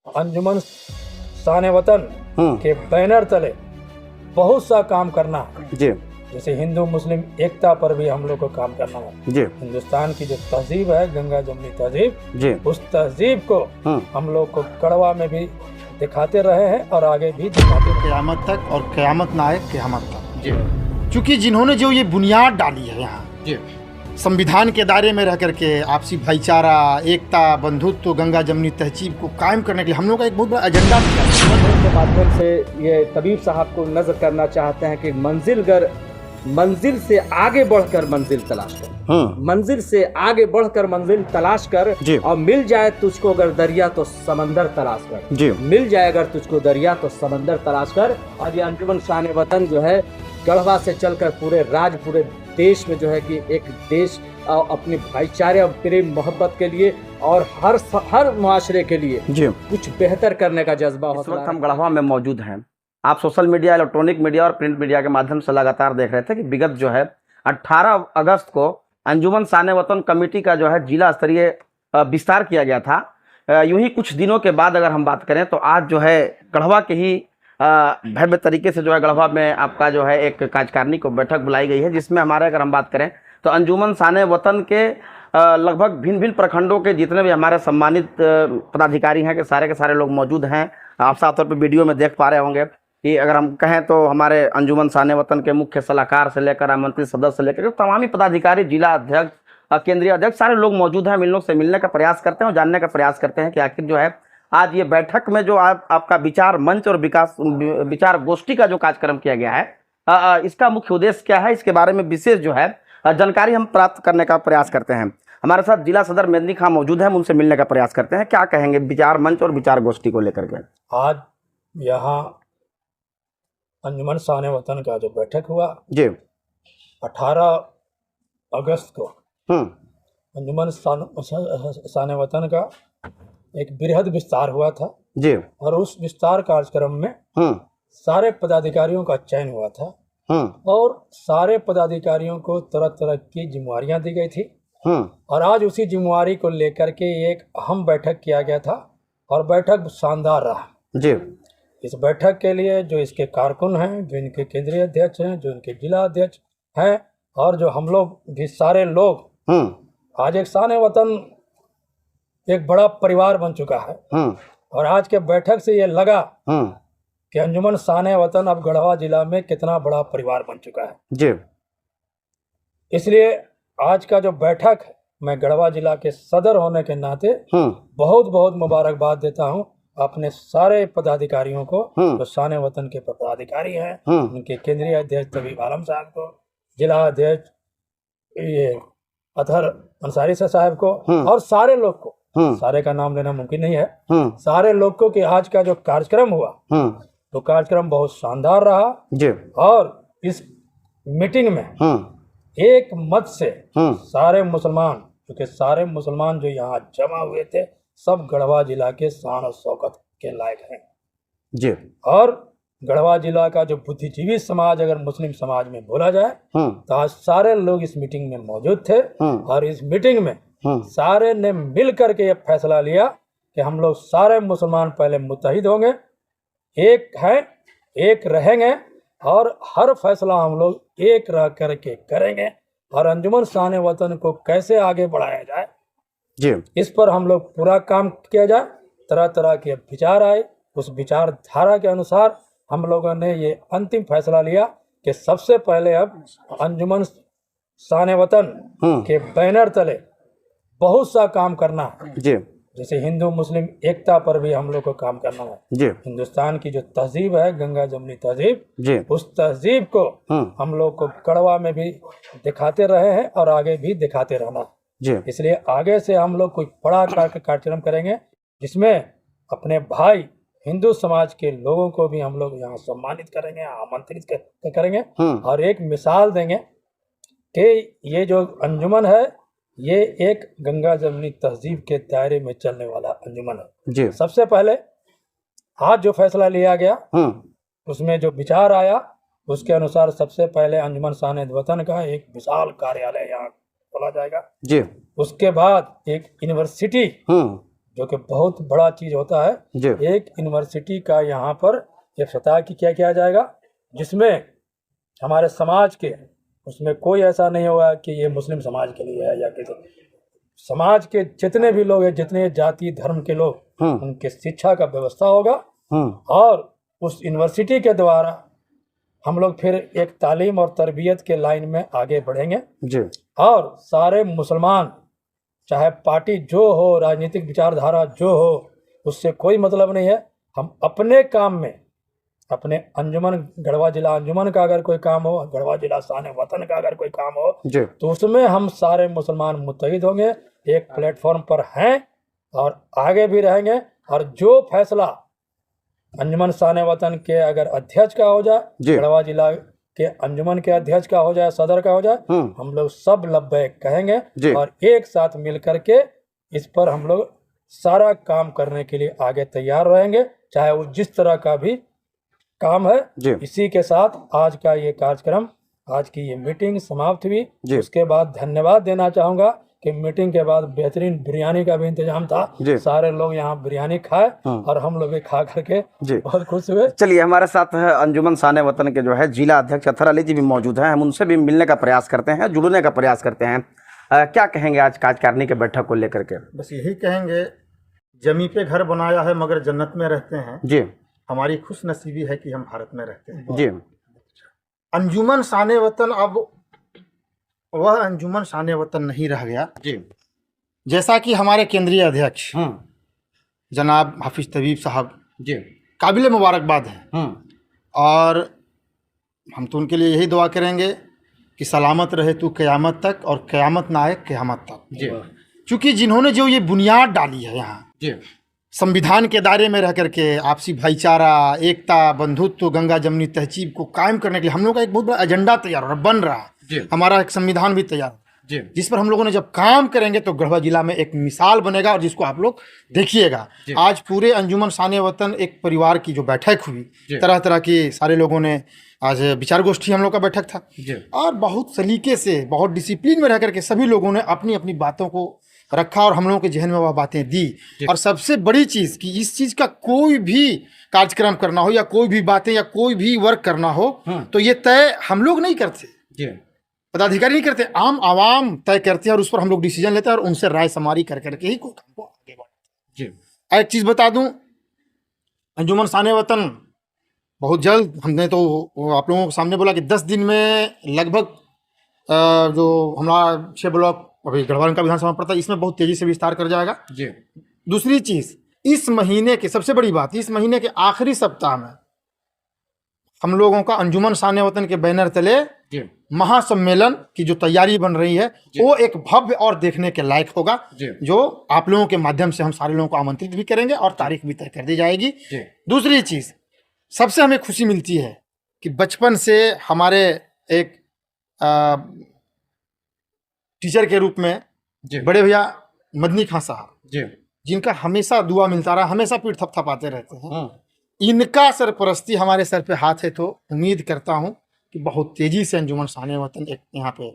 अंजुमन शान वतन के बैनर तले बहुत सा काम करना है जी जैसे हिंदू मुस्लिम एकता पर भी हम लोग को काम करना है। जी हिंदुस्तान की जो तहजीब है गंगा जमनी तहजीब, जी उस तहजीब को हम लोग को कड़वा में भी दिखाते रहे हैं और आगे भी दिखाते रहे। क़यामत तक और क़यामत ना आए क़यामत तक जी। क्योंकि जिन्होंने जो ये बुनियाद डाली है यहाँ जी, संविधान के दायरे में रह करके आपसी भाईचारा, एकता, बंधुत्व, गंगा जमनी तहजीब को कायम करने के लिए हम लोग का एक बहुत बड़ा एजेंडा दिया है। के माध्यम से ये तबीब साहब को नजर करना चाहते हैं कि मंजिल से आगे बढ़कर मंजिल तलाश कर, मंजिल से आगे बढ़कर मंजिल तलाश कर, और मिल जाए तुझको अगर दरिया तो समंदर तलाश कर जी। मिल जाए अगर तुझको दरिया तो समंदर तलाश कर। और ये अंजुमन शान वतन जो है गढ़वा से चलकर पूरे देश में जो है कि एक देश अपने भाईचारे और प्रेम मोहब्बत के लिए और हर मुआशरे के लिए जी कुछ बेहतर करने का जज्बा। इस वक्त हम गढ़वा में मौजूद हैं। आप सोशल मीडिया, इलेक्ट्रॉनिक मीडिया और प्रिंट मीडिया के माध्यम से लगातार देख रहे थे कि विगत जो है 18 अगस्त को अंजुमन शान वतन कमेटी का जो है जिला स्तरीय विस्तार किया गया था। यूं ही कुछ दिनों के बाद अगर हम बात करें तो आज जो है गढ़वा के ही भव्य तरीके से जो है गढ़वा में आपका जो है एक कार्यकारिणी को बैठक बुलाई गई है, जिसमें हमारे अगर हम बात करें तो अंजुमन शान वतन के लगभग भिन्न प्रखंडों के जितने भी हमारे सम्मानित पदाधिकारी हैं के सारे लोग मौजूद हैं। आप साफ तौर पर वीडियो में देख पा रहे होंगे कि अगर हम कहें तो हमारे अंजुमन शान वतन के मुख्य सलाहकार से लेकर आमंत्रित सदस्य से लेकर तमामी पदाधिकारी, जिला अध्यक्ष, केंद्रीय अध्यक्ष, सारे लोग मौजूद हैं। हम इन लोग से मिलने का प्रयास करते हैं और जानने का प्रयास करते हैं कि आखिर जो है आज ये बैठक में जो आपका विचार मंच और विचार गोष्ठी का जो कार्यक्रम किया गया है, इसका मुख्य उद्देश्य क्या है, इसके बारे में विशेष जो है जानकारी हम प्राप्त करने का प्रयास करते हैं। हमारे साथ जिला सदर मेदनी खां मौजूद है, हम उनसे मिलने का प्रयास करते हैं। क्या कहेंगे विचार मंच और विचार गोष्ठी को लेकर के? आज यहाँ अंजुमन शान वतन का जो बैठक हुआ जी 18 अगस्त को अंजुमन शान वतन का एक बृहद विस्तार हुआ था जी, और उस विस्तार कार्यक्रम में सारे पदाधिकारियों का चयन हुआ था और सारे पदाधिकारियों को तरह तरह की जिम्मेवारियां दी गई थी। और आज उसी जिम्मेवारी को लेकर के एक अहम बैठक किया गया था और बैठक शानदार रहा जी। इस बैठक के लिए जो इसके कारकुन हैं, जो इनके केंद्रीय अध्यक्ष हैं, जो इनके जिला अध्यक्ष हैं और जो हम लोग भी सारे लोग, आज एक शान वतन एक बड़ा परिवार बन चुका है। और आज के बैठक से ये लगा कि अंजुमन शान वतन अब गढ़वा जिला में कितना बड़ा परिवार बन चुका है जी। इसलिए आज का जो बैठक है, मैं गढ़वा जिला के सदर होने के नाते बहुत बहुत मुबारकबाद देता हूं अपने सारे पदाधिकारियों को, जो शान वतन के पदाधिकारी हैं, उनके केंद्रीय अध्यक्ष तबीब आलम साहब को, जिला अध्यक्ष ये अतहर अंसारी साहब को और सारे लोग को, सारे का नाम लेना मुमकिन नहीं है, सारे लोग को कि आज का जो कार्यक्रम हुआ तो कार्यक्रम बहुत शानदार रहा जी। और इस मीटिंग में एक मत से सारे मुसलमान, क्योंकि सारे मुसलमान जो यहाँ जमा हुए थे सब गढ़वा जिला के शान और शौकत के लायक हैं जी। और गढ़वा जिला का जो बुद्धिजीवी समाज अगर मुस्लिम समाज में बोला जाए तो आज सारे लोग इस मीटिंग में मौजूद थे। और इस मीटिंग में सारे ने मिल करके ये फैसला लिया कि हम लोग सारे मुसलमान पहले मुत्तहिद होंगे, एक हैं, एक रहेंगे और हर फैसला हम लोग एक रह करके करेंगे और अंजुमन शान वतन को कैसे आगे बढ़ाया जाए जी, इस पर हम लोग पूरा काम किया जाए। तरह तरह के विचार आए, उस विचारधारा के अनुसार हम लोगों ने ये अंतिम फैसला लिया कि सबसे पहले अब अंजुमन शान वतन के बैनर तले बहुत सा काम करना है जी। जैसे हिंदू मुस्लिम एकता पर भी हम लोग को काम करना है जी। हिंदुस्तान की जो तहजीब है गंगा जमनी तहजीब जी, उस तहजीब को हम लोग को कड़वा में भी दिखाते रहे हैं और आगे भी दिखाते रहना जी। इसलिए आगे से हम लोग कोई बड़ा कार्यक्रम करेंगे जिसमें अपने भाई हिंदू समाज के लोगों को भी हम लोग यहाँ सम्मानित करेंगे, आमंत्रित करेंगे और एक मिसाल देंगे कि ये जो अंजुमन है ये एक गंगा जमनी तहजीब के दायरे में चलने वाला अंजुमन है जी। सबसे पहले आज जो फैसला लिया गया उसमें जो विचार आया उसके अनुसार सबसे पहले अंजुमन शान वतन का एक विशाल कार्यालय यहाँ खोला जाएगा जी। उसके बाद एक यूनिवर्सिटी जो कि बहुत बड़ा चीज होता है। एक यूनिवर्सिटी का यहाँ पर इफ्तिताह किया जाएगा, जिसमें हमारे समाज के, उसमें कोई ऐसा नहीं होगा कि ये मुस्लिम समाज के लिए है या किसी समाज के जितने भी लोग हैं, जितने जाति धर्म के लोग, उनके शिक्षा का व्यवस्था होगा। और उस यूनिवर्सिटी के द्वारा हम लोग फिर एक तालीम और तरबियत के लाइन में आगे बढ़ेंगे और सारे मुसलमान, चाहे पार्टी जो हो, राजनीतिक विचारधारा जो हो, उससे कोई मतलब नहीं है। हम अपने काम में, अपने अंजुमन, गढ़वा जिला अंजुमन का अगर कोई काम हो, गढ़वा जिला शान वतन का अगर कोई काम हो, तो उसमें हम सारे मुसलमान मुत्तहिद होंगे, एक प्लेटफॉर्म पर हैं और आगे भी रहेंगे। और जो फैसला अंजुमन शान वतन के अगर अध्यक्ष का हो जाए, गढ़वा जिला के अंजुमन के अध्यक्ष का हो जाए, सदर का हो जाए, हम लोग सब लब्बैक कहेंगे और एक साथ मिल करके इस पर हम लोग सारा काम करने के लिए आगे तैयार रहेंगे, चाहे वो जिस तरह का भी काम है। इसी के साथ आज का ये कार्यक्रम, आज की ये मीटिंग समाप्त हुई। उसके बाद धन्यवाद देना चाहूंगा कि मीटिंग के बाद बेहतरीन बिरयानी का भी इंतजाम था, सारे लोग यहाँ बिरयानी खाए और हम लोग भी खा करके बहुत खुश हुए। चलिए, हमारे साथ है अंजुमन शान वतन के जो है जिला अध्यक्ष अतहर अली जी भी मौजूद हैं। हम उनसे भी मिलने का प्रयास करते हैं, जुड़ने का प्रयास करते हैं। क्या कहेंगे आज कार्यकारिणी के बैठक को लेकर के? बस यही कहेंगे, जमी पे घर बनाया है मगर जन्नत में रहते हैं जी। हमारी खुश नसीबी है कि हम भारत में रहते हैं जी। अंजुमन शान वतन अब वह अंजुमन शान वतन नहीं रह गया जी। जैसा कि हमारे केंद्रीय अध्यक्ष जनाब हाफिज तबीब साहब जी काबिल मुबारकबाद हैं और हम तो उनके लिए यही दुआ करेंगे कि सलामत रहे तू क़यामत तक और क़यामत ना आए क़यामत तक जी। क्योंकि जिन्होंने जो ये बुनियाद डाली है यहाँ जी, संविधान के दायरे में रह करके आपसी भाईचारा, एकता, बंधुत्व, गंगा जमनी तहजीब को कायम करने के लिए हम लोग का एक बहुत बड़ा एजेंडा तैयार हो रहा, बन रहा है। हमारा एक संविधान भी तैयार जी, जिस पर हम लोगों ने जब काम करेंगे तो गढ़वा जिला में एक मिसाल बनेगा और जिसको आप लोग देखिएगा। आज पूरे अंजुमन शान वतन एक परिवार की जो बैठक हुई, तरह तरह के सारे लोगों ने, आज विचार गोष्ठी हम लोग का बैठक था और बहुत सलीके से, बहुत डिसिप्लिन में रह करके सभी लोगों ने अपनी अपनी बातों को रखा और हम लोगों के जहन में वह बातें दी। और सबसे बड़ी चीज़ कि इस चीज़ का कोई भी कार्यक्रम करना हो या कोई भी बातें या कोई भी वर्क करना हो तो ये तय हम लोग नहीं करते, पदाधिकारी नहीं करते, आम आवाम तय करते हैं और उस पर हम लोग डिसीजन लेते हैं और उनसे राय समारी कर करके ही कोई काम को आगे बढ़ाते हैं। एक चीज़ बता दूं, अंजुमन शान वतन बहुत जल्द, हमने तो आप लोगों के सामने बोला कि 10 दिन में लगभग जो हमारा 6 ब्लॉक अभी गढ़वा का विधानसभा पड़ता है, इसमें बहुत तेजी से विस्तार कर जाएगा जी। दूसरी चीज, इस महीने के, सबसे बड़ी बात, इस महीने के आखिरी सप्ताह में हम लोगों का अंजुमन शान वतन के बैनर तले महासम्मेलन की जो तैयारी बन रही है वो एक भव्य और देखने के लायक होगा, जो आप लोगों के माध्यम से हम सारे लोगों को आमंत्रित भी करेंगे और तारीख भी तय कर दी जाएगी। दूसरी चीज, सबसे हमें खुशी मिलती है कि बचपन से हमारे एक टीचर के रूप में बड़े भैया मदनी खां साहब, जिनका हमेशा दुआ मिलता रहा, हमेशा पीठ थपथपाते रहते हैं, इनका सरपरस्ती हमारे सर पे हाथ है। तो उम्मीद करता हूं कि बहुत तेजी से अंजुमन शान वतन एक यहाँ पे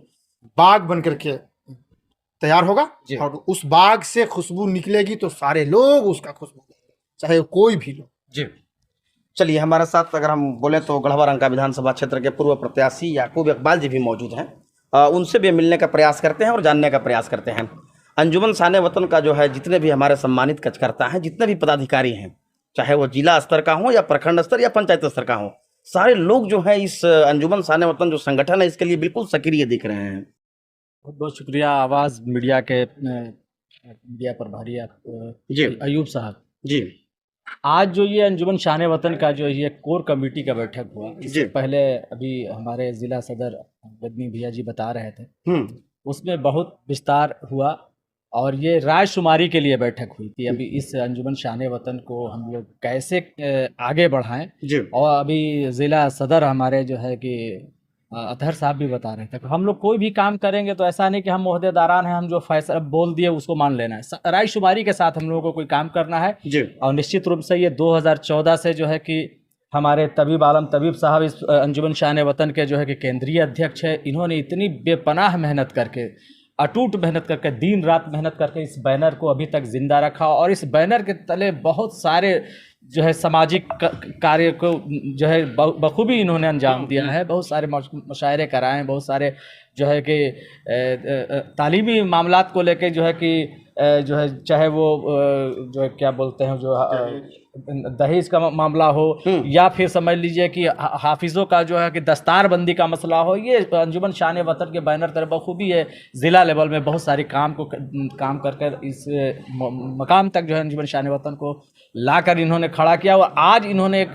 बाग बन करके तैयार होगा और उस बाग से खुशबू निकलेगी तो सारे लोग उसका खुशबू, चाहे कोई भी लोग जी। चलिए, हमारे साथ अगर हम बोले तो गढ़वा रंका विधानसभा क्षेत्र के पूर्व प्रत्याशी याकूब इकबाल जी भी मौजूद हैं। उनसे भी मिलने का प्रयास करते हैं और जानने का प्रयास करते हैं। अंजुमन शान वतन का जो है जितने भी हमारे सम्मानित कार्यकर्ता हैं, जितने भी पदाधिकारी हैं, चाहे वो जिला स्तर का हो या प्रखंड स्तर या पंचायत स्तर का हो, सारे लोग जो है इस अंजुमन शान वतन जो संगठन है इसके लिए बिल्कुल सक्रिय दिख रहे हैं। बहुत बहुत शुक्रिया आवाज़ मीडिया के मीडिया प्रभारी अयूब साहब जी। आज जो ये अंजुमन शान वतन का जो ये कोर कमेटी का बैठक हुआ, इससे पहले अभी हमारे ज़िला सदर बदनी भैया जी बता रहे थे, उसमें बहुत विस्तार हुआ और ये रायशुमारी के लिए बैठक हुई थी। अभी इस अंजुमन शान वतन को हम लोग कैसे आगे बढ़ाएं, और अभी ज़िला सदर हमारे जो है कि अतहर साहब भी बता रहे थे कि हम लोग कोई भी काम करेंगे तो ऐसा नहीं कि हम ओहदेदारान हैं, हम जो फैसला बोल दिए उसको मान लेना है। रायशुमारी के साथ हम लोगों को कोई काम करना है और निश्चित रूप से ये 2014 से जो है कि हमारे तबीब आलम तबीब साहब इस अंजुमन शान वतन के जो है कि केंद्रीय अध्यक्ष है, इन्होंने इतनी बेपनाह मेहनत करके अटूट मेहनत करके, दिन रात मेहनत करके इस बैनर को अभी तक जिंदा रखा, और इस बैनर के तले बहुत सारे जो है सामाजिक कार्य को जो है बखूबी इन्होंने अंजाम दिया है। बहुत सारे मुशायरे कराए हैं, बहुत सारे जो है कि तालीमी मामलात को लेके जो है कि जो है चाहे वो जो है क्या बोलते हैं जो दहेज का मामला हो, या फिर समझ लीजिए कि हाफिज़ों का जो है कि दस्तारबंदी का मसला हो, ये अंजुमन शान वतन के बैनर तरह बखूबी है ज़िला लेवल में बहुत सारे काम कर इस मकाम तक जो है अंजुमन शान वतन को लाकर इन्होंने खड़ा किया। और आज इन्होंने एक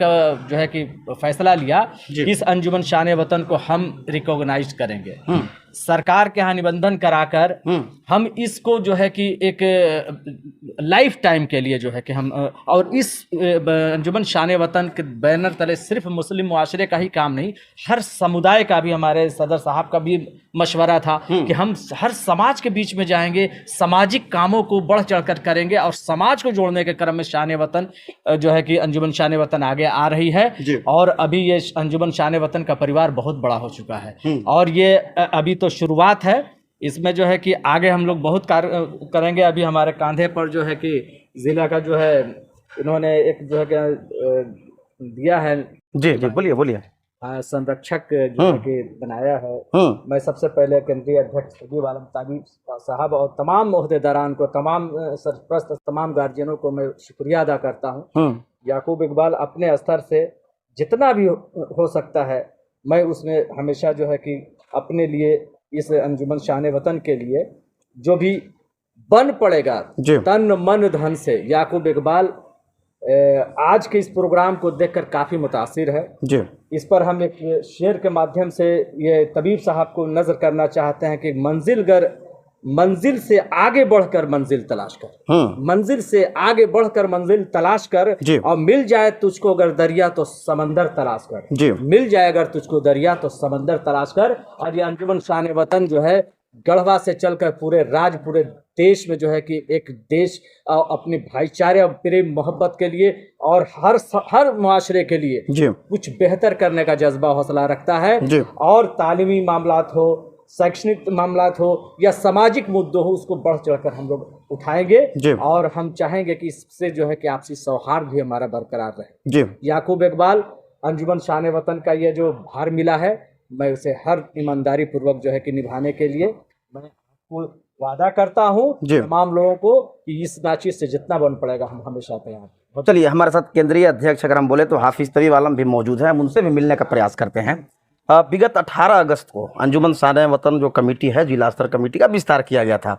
जो है कि फैसला लिया कि इस अंजुमन शान वतन को हम रिकॉग्नाइज करेंगे, सरकार के यहाँ निबंधन कराकर हम इसको जो है कि एक लाइफ टाइम के लिए जो है कि हम, और इस अंजुमन शान वतन के बैनर तले सिर्फ मुस्लिम मुआशरे का ही काम नहीं, हर समुदाय का भी, हमारे सदर साहब का भी मशवरा था कि हम हर समाज के बीच में जाएंगे, सामाजिक कामों को बढ़ चढ़ कर करेंगे, और समाज को जोड़ने के क्रम में शान वतन जो है कि अंजुमन शान वतन आगे आ रही है। और अभी ये अंजुमन शान वतन का परिवार बहुत बड़ा हो चुका है, और ये अभी तो शुरुआत है, इसमें जो है कि आगे हम लोग बहुत कार्य करेंगे। अभी हमारे कांधे पर जो है कि जिला का जो है इन्होंने एक जो है कि दिया है, जी जी बोलिए बोलिए, संरक्षक जो है कि बनाया है। मैं सबसे पहले केंद्रीय अध्यक्ष तबीब आलम ताबिब साहब और तमाम मोहदेदारान को, तमाम सरप्रस्त, तमाम गार्जियनों को मैं शुक्रिया अदा करता हूँ। याकूब इकबाल अपने स्तर से जितना भी हो सकता है, मैं उसमें हमेशा जो है कि अपने लिए, इस अंजुमन शान वतन के लिए जो भी बन पड़ेगा तन मन धन से, याकूब इकबाल आज के इस प्रोग्राम को देखकर काफ़ी मुतासिर है। इस पर हम एक शेर के माध्यम से ये तबीब साहब को नज़र करना चाहते हैं कि मंजिल से आगे बढ़कर मंजिल तलाश कर, मंजिल से आगे बढ़कर मंजिल तलाश कर, और मिल जाए तुझको अगर दरिया तो समंदर तलाश कर, मिल जाए अगर तुझको दरिया तो समंदर तलाश कर। और ये अंजुमन शान वतन जो है गढ़वा से चलकर पूरे देश में जो है कि एक देश अपने भाईचारे और प्रेम मोहब्बत के लिए और हर मुआशरे के लिए कुछ बेहतर करने का जज्बा हौसला रखता है। और तालीमी मामलात हो, शैक्षणिक मामलात हो या सामाजिक मुद्दों हो, उसको बढ़ चढ़कर हम लोग उठाएंगे, और हम चाहेंगे कि इससे जो है कि आपसी सौहार्द भी हमारा बरकरार रहे। याकूब इकबाल, अंजुमन शान वतन का ये जो भार मिला है, मैं उसे हर ईमानदारी पूर्वक जो है कि निभाने के लिए मैं आपको वादा करता हूँ, तमाम लोगों को, कि इस नाचीज से जितना बन पड़ेगा हम हमेशा तैयार। चलिए, हमारे साथ केंद्रीय अध्यक्ष अगर हम बोले तो हाफिज तबीब आलम भी मौजूद हैं, हम उनसे भी मिलने का प्रयास करते हैं। विगत 18 अगस्त को अंजुमन शान वतन जो कमेटी है, जिला स्तर कमेटी का विस्तार किया गया था,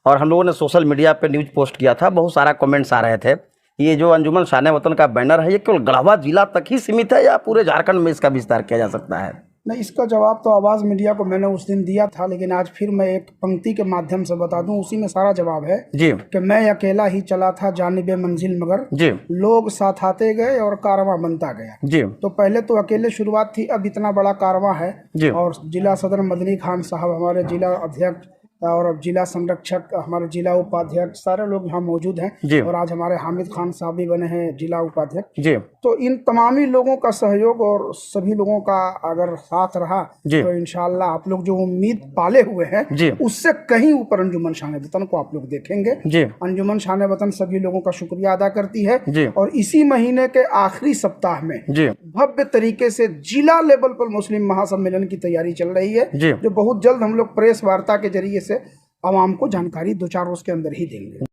और हम लोगों ने सोशल मीडिया पे न्यूज़ पोस्ट किया था, बहुत सारा कमेंट्स आ रहे थे। ये जो अंजुमन शान वतन का बैनर है, ये केवल गढ़वा जिला तक ही सीमित है या पूरे झारखंड में इसका विस्तार किया जा सकता है? नहीं, इसका जवाब तो आवाज़ मीडिया को मैंने उस दिन दिया था, लेकिन आज फिर मैं एक पंक्ति के माध्यम से बता दूं, उसी में सारा जवाब है कि मैं अकेला ही चला था जानिबे मंजिल, मगर लोग साथ आते गए और कारवां बनता गया। तो पहले तो अकेले शुरुआत थी, अब इतना बड़ा कारवां है। और जिला सदर मदनी खान साहब, हमारे जिला अध्यक्ष, और जिला संरक्षक, हमारे जिला उपाध्यक्ष, सारे लोग यहाँ मौजूद हैं। और आज हमारे हामिद खान साहब भी बने हैं जिला उपाध्यक्ष। तो इन तमामी लोगों का सहयोग और सभी लोगों का अगर साथ रहा तो इंशाल्लाह आप लोग जो उम्मीद पाले हुए हैं उससे कहीं ऊपर अंजुमन शान वतन को आप लोग देखेंगे। अंजुमन शान वतन सभी लोगों का शुक्रिया अदा करती है, और इसी महीने के आखिरी सप्ताह में भव्य तरीके से जिला लेवल पर मुस्लिम महासम्मेलन की तैयारी चल रही है, जो बहुत जल्द हम लोग प्रेस वार्ता के जरिए से आवाम को जानकारी 2-4 रोज के अंदर ही देंगे।